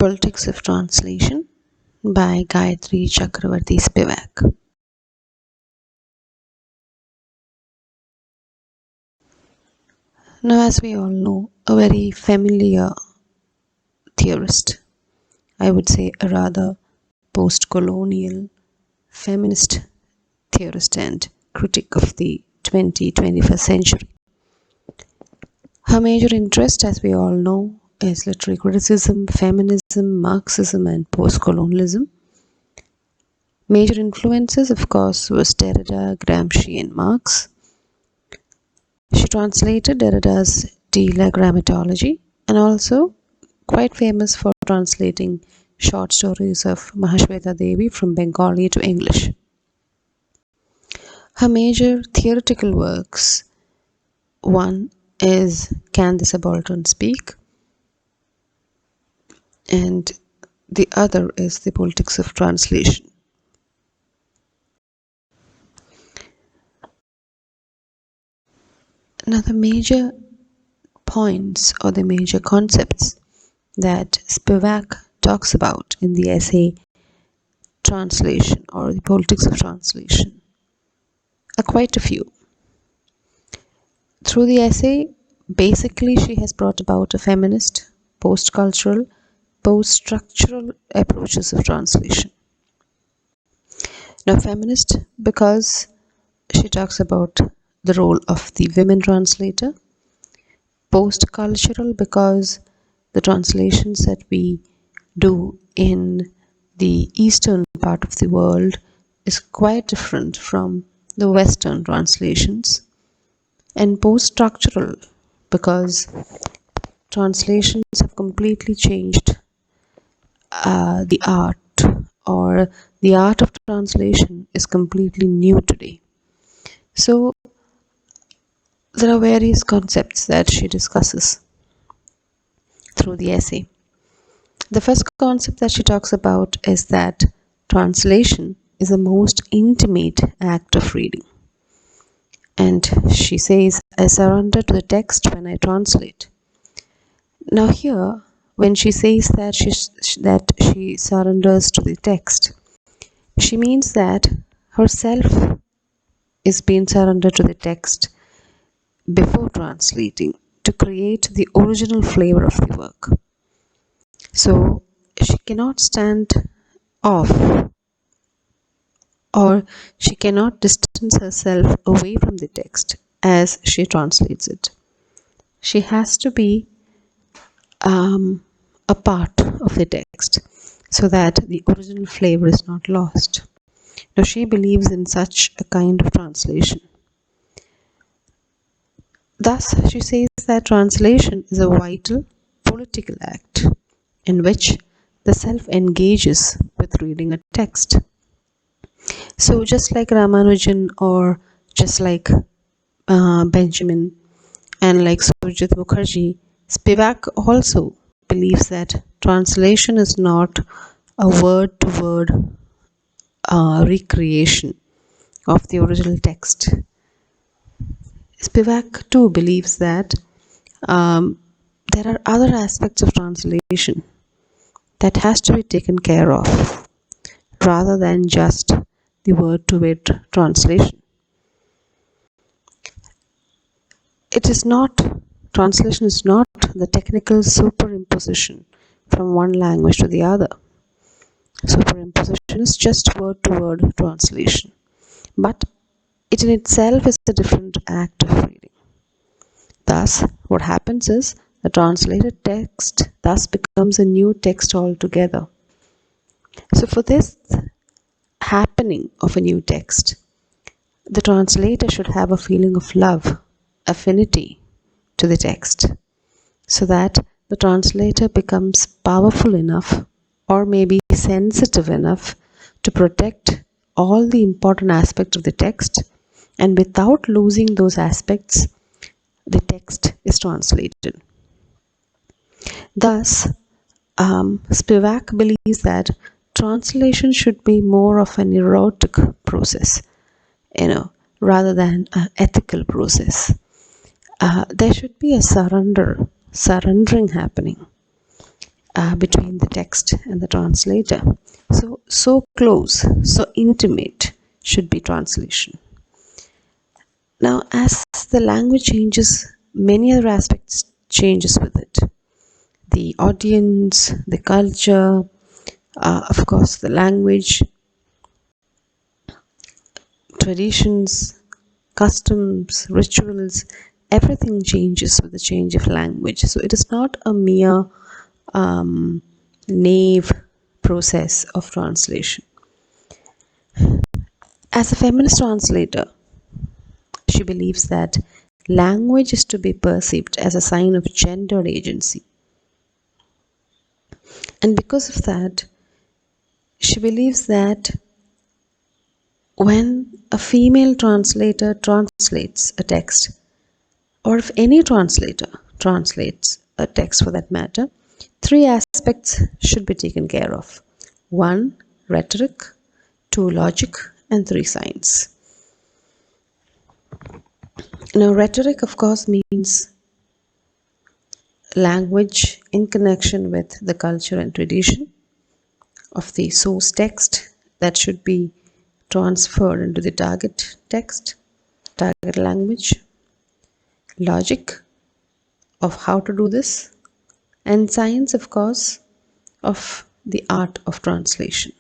Politics of Translation by Gayatri Chakravarti Spivak. Now, as we all know, a very familiar theorist, I would say a rather post-colonial feminist theorist and critic of the 21st century. Her major interest, as we all know, is literary criticism, feminism, Marxism, and post-colonialism. Major influences, of course, was Derrida, Gramsci, and Marx. She translated Derrida's De la Grammatology and also quite famous for translating short stories of Mahashweta Devi from Bengali to English. Her major theoretical works, one is Can the Subaltern Speak? And the other is The Politics of Translation. Now, the major points or the major concepts that Spivak talks about in the essay Translation or The Politics of Translation are quite a few. Through the essay, basically she has brought about a feminist, post-cultural, post-structural approaches of translation. Now, feminist because she talks about the role of the women translator. Post-cultural because the translations that we do in the eastern part of the world is quite different from the western translations. And post-structural because translations have completely changed the art, or the art of translation is completely new today. So there are various concepts that she discusses through the essay. The first concept that she talks about is that translation is the most intimate act of reading. And she says, I surrender to the text when I translate. Now here, when she says that she surrenders to the text, she means that herself is being surrendered to the text before translating to create the original flavor of the work. So she cannot stand off, or she cannot distance herself away from the text as she translates it. She has to be a part of the text so that the original flavor is not lost. Now, she believes in such a kind of translation. Thus, she says that translation is a vital political act in which the self engages with reading a text. So, just like Ramanujan or just like Benjamin and like Surjit Mukherjee, Spivak also believes that translation is not a word-to-word recreation of the original text. Spivak too believes that there are other aspects of translation that has to be taken care of rather than just the word-to-word translation. Translation is not the technical superimposition from one language to the other. Superimposition is just word-to-word translation. But it in itself is a different act of reading. Thus, what happens is the translated text thus becomes a new text altogether. So for this happening of a new text, the translator should have a feeling of love, affinity to the text, so that the translator becomes powerful enough or maybe sensitive enough to protect all the important aspects of the text, and without losing those aspects, the text is translated. Thus, Spivak believes that translation should be more of an erotic process, rather than an ethical process. There should be a surrendering happening. between the text and the translator. So close, so intimate should be translation. Now, as the language changes, many other aspects changes with it. The audience, the culture, of course, the language, traditions, customs, rituals, everything changes with the change of language. So it is not a mere naive process of translation. As a feminist translator, she believes that language is to be perceived as a sign of gendered agency. And because of that, she believes that when a female translator translates a text, or if any translator translates a text for that matter, three aspects should be taken care of. 1, rhetoric, 2, logic, and 3, science. Now, rhetoric, of course, means language in connection with the culture and tradition of the source text that should be transferred into the target text, target language. Logic of how to do this, and science, of course, of the art of translation.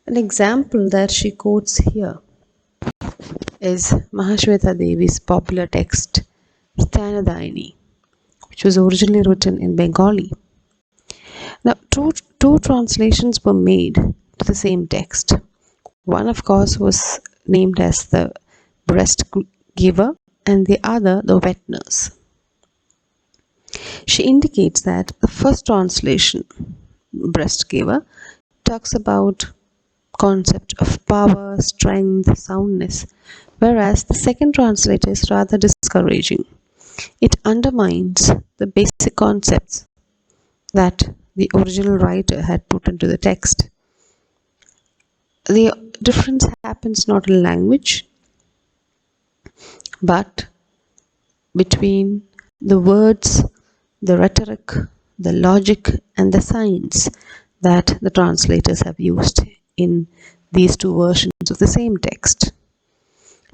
An example that she quotes here is Mahashweta Devi's popular text Stanadayini, which was originally written in Bengali. Now, two translations were made to the same text. One, of course, was named as the breast giver, and the other the wet nurse. She indicates that the first translation, breast giver, talks about concept of power, strength, soundness, whereas the second translator is rather discouraging. It undermines the basic concepts that the original writer had put into the text. The difference happens not in language, but between the words, the rhetoric, the logic, and the science that the translators have used in these two versions of the same text.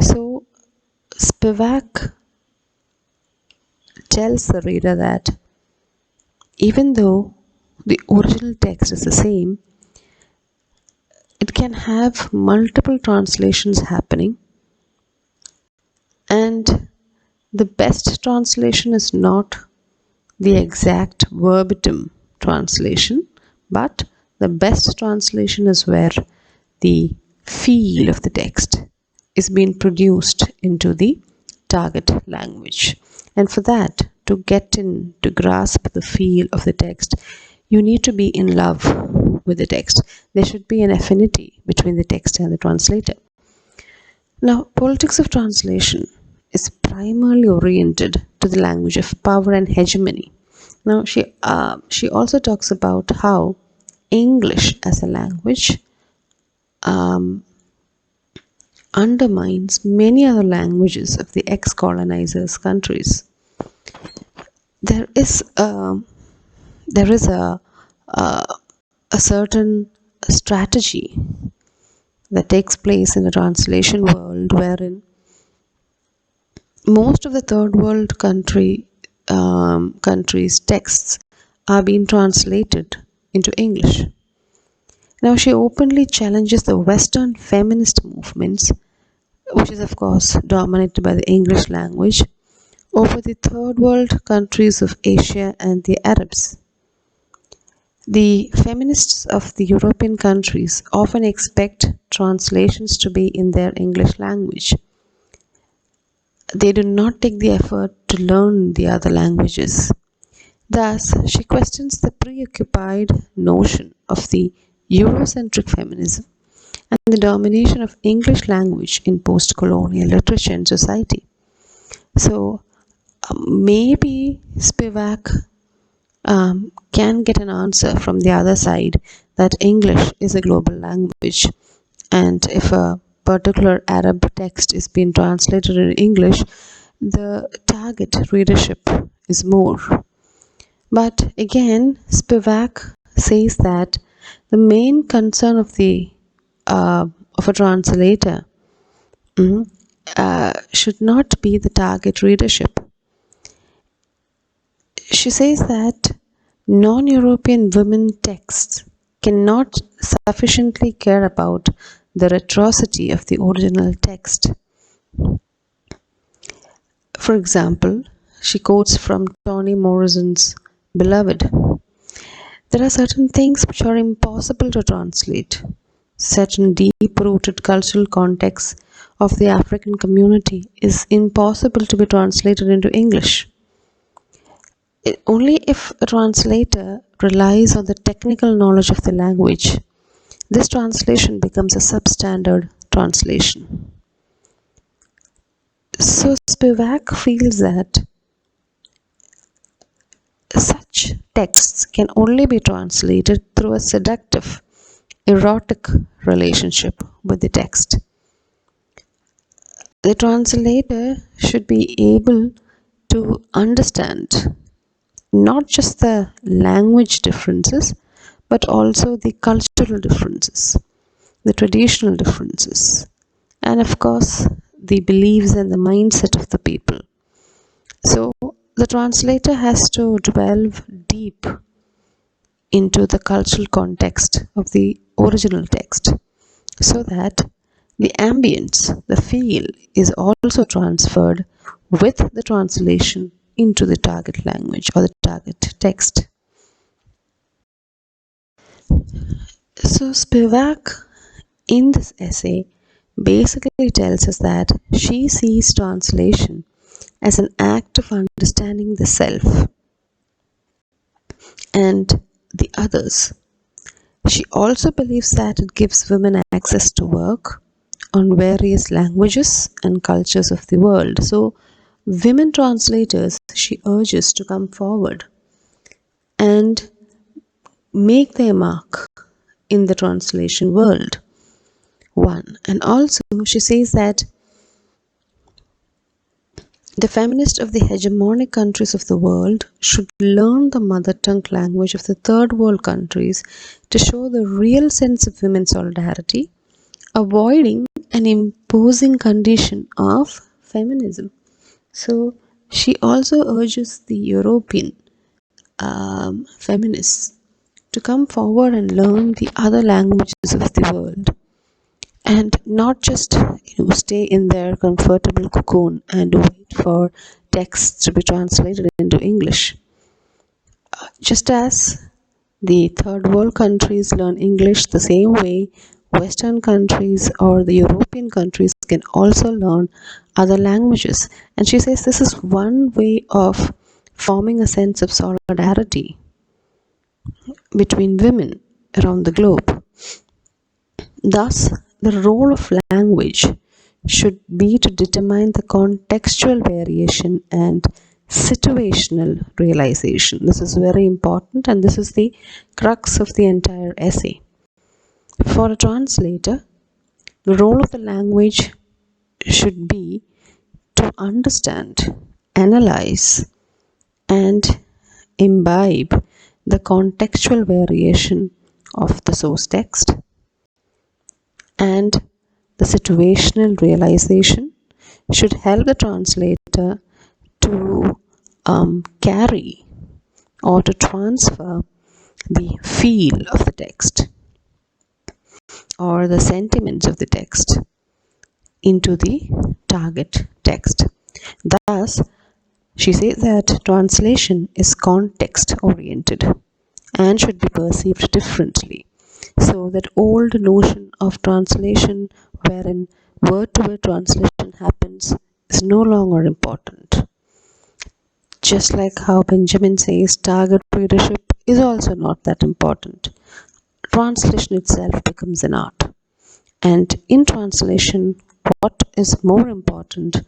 So, Spivak tells the reader that even though the original text is the same, it can have multiple translations happening, and the best translation is not the exact verbatim translation, but the best translation is where the feel of the text is being produced into the target language. And for that, to get in, to grasp the feel of the text, you need to be in love with the text. There should be an affinity between the text and the translator. Now, politics of translation is primarily oriented to the language of power and hegemony. Now, she also talks about how English as a language undermines many other languages of the ex-colonizers' countries. There is a certain strategy that takes place in the translation world, wherein most of the third world countries' texts are being translated into English. Now, she openly challenges the Western feminist movements, which is of course dominated by the English language, over the third world countries of Asia and the Arabs. The feminists of the European countries often expect translations to be in their English language. They do not take the effort to learn the other languages. Thus, she questions the preoccupied notion of the eurocentric feminism and the domination of English language in post-colonial literature and society. So, maybe Spivak can get an answer from the other side that English is a global language, and if a particular Arab text is being translated in English, the target readership is more. But again, Spivak says that the main concern of a translator should not be the target readership. She says that non-European women texts cannot sufficiently care about the rhetoricity of the original text. For example, she quotes from Toni Morrison's Beloved. There are certain things which are impossible to translate. Certain deep-rooted cultural context of the African community is impossible to be translated into English. Only if a translator relies on the technical knowledge of the language, this translation becomes a substandard translation. So Spivak feels that such texts can only be translated through a seductive, erotic relationship with the text. The translator should be able to understand not just the language differences, but also the cultural differences, the traditional differences, and of course, the beliefs and the mindset of the people. So, the translator has to delve deep into the cultural context of the original text so that the ambience, the feel, is also transferred with the translation into the target language or the target text. So Spivak in this essay basically tells us that she sees translation as an act of understanding the self and the others. She also believes that it gives women access to work on various languages and cultures of the world. So, women translators, she urges to come forward and make their mark in the translation world. One, and also she says that the feminists of the hegemonic countries of the world should learn the mother tongue language of the third world countries to show the real sense of women's solidarity, avoiding an imposing condition of feminism. So she also urges the European feminists to come forward and learn the other languages of the world and not just stay in their comfortable cocoon and wait for texts to be translated into English. Just as the third world countries learn English the same way, Western countries or the European countries can also learn other languages. And she says this is one way of forming a sense of solidarity between women around the globe. Thus, the role of language should be to determine the contextual variation and situational realization. This is very important, and this is the crux of the entire essay. For a translator, the role of the language should be to understand, analyze, and imbibe the contextual variation of the source text, and the situational realization should help the translator to carry or to transfer the feel of the text or the sentiments of the text into the target text. Thus, she says that translation is context oriented and should be perceived differently. So that old notion of translation wherein word-to-word translation happens is no longer important. Just like how Benjamin says target readership is also not that important. Translation itself becomes an art. And in translation, what is more important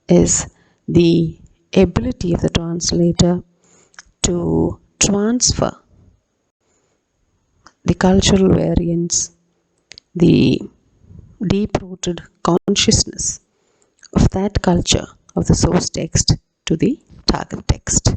is the ability of the translator to transfer the cultural variance, the deep-rooted consciousness of that culture of the source text to the target text.